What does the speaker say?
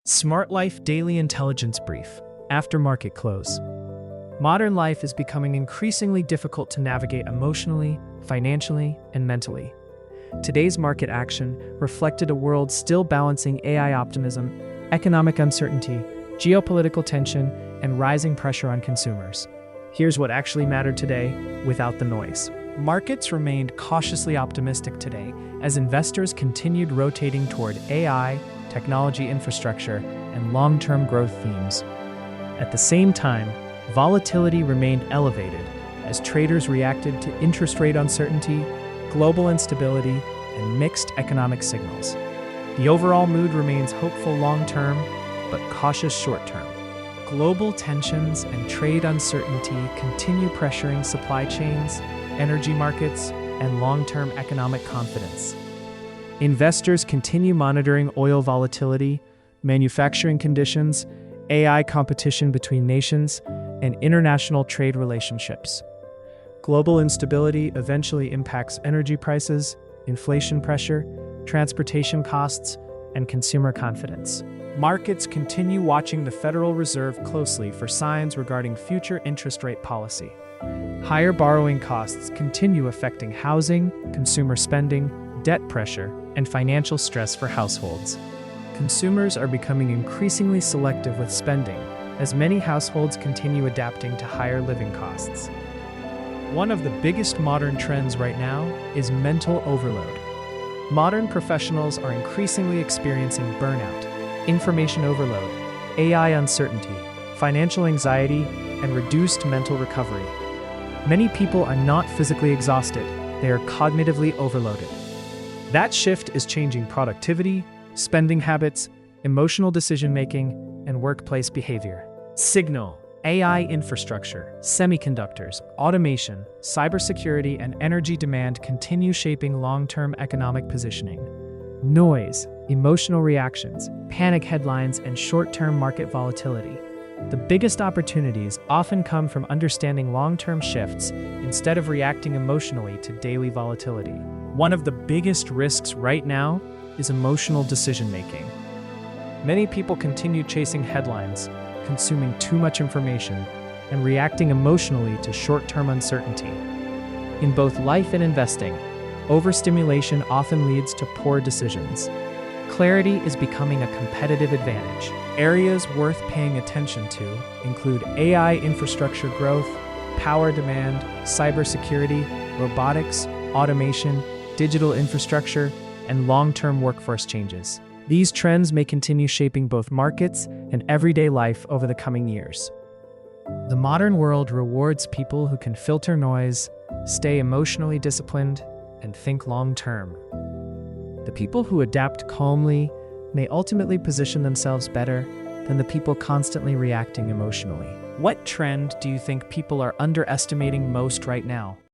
SmartLife Daily Intelligence Brief. After market close. Modern life is becoming increasingly difficult to navigate emotionally, financially, and mentally. Today's market action reflected a world still balancing AI optimism, economic uncertainty, geopolitical tension, and rising pressure on consumers. Here's what actually mattered today, without the noise. Markets remained cautiously optimistic today as investors continued rotating toward AI, technology infrastructure, and long-term growth themes. At the same time, volatility remained elevated as traders reacted to interest rate uncertainty, global instability, and mixed economic signals. The overall mood remains hopeful long-term, but cautious short-term. Global tensions and trade uncertainty continue pressuring supply chains, energy markets, and long-term economic confidence. Investors continue monitoring oil volatility, manufacturing conditions, AI competition between nations, and international trade relationships. Global instability eventually impacts energy prices, inflation pressure, transportation costs, and consumer confidence. Markets continue watching the Federal Reserve closely for signs regarding future interest rate policy. Higher borrowing costs continue affecting housing, consumer spending, debt pressure, and financial stress for households. Consumers are becoming increasingly selective with spending, as many households continue adapting to higher living costs. One of the biggest modern trends right now is mental overload. Modern professionals are increasingly experiencing burnout, information overload, AI uncertainty, financial anxiety, and reduced mental recovery. Many people are not physically exhausted, they are cognitively overloaded. That shift is changing productivity, spending habits, emotional decision-making, and workplace behavior. Signal, AI infrastructure, semiconductors, automation, cybersecurity, and energy demand continue shaping long-term economic positioning. Noise, emotional reactions, panic headlines, and short-term market volatility. The biggest opportunities often come from understanding long-term shifts instead of reacting emotionally to daily volatility. One of the biggest risks right now is emotional decision-making. Many people continue chasing headlines, consuming too much information, and reacting emotionally to short-term uncertainty. In both life and investing, overstimulation often leads to poor decisions. Clarity is becoming a competitive advantage. Areas worth paying attention to include AI infrastructure growth, power demand, cybersecurity, robotics, automation, digital infrastructure, and long-term workforce changes. These trends may continue shaping both markets and everyday life over the coming years. The modern world rewards people who can filter noise, stay emotionally disciplined, and think long-term. The people who adapt calmly may ultimately position themselves better than the people constantly reacting emotionally. What trend do you think people are underestimating most right now?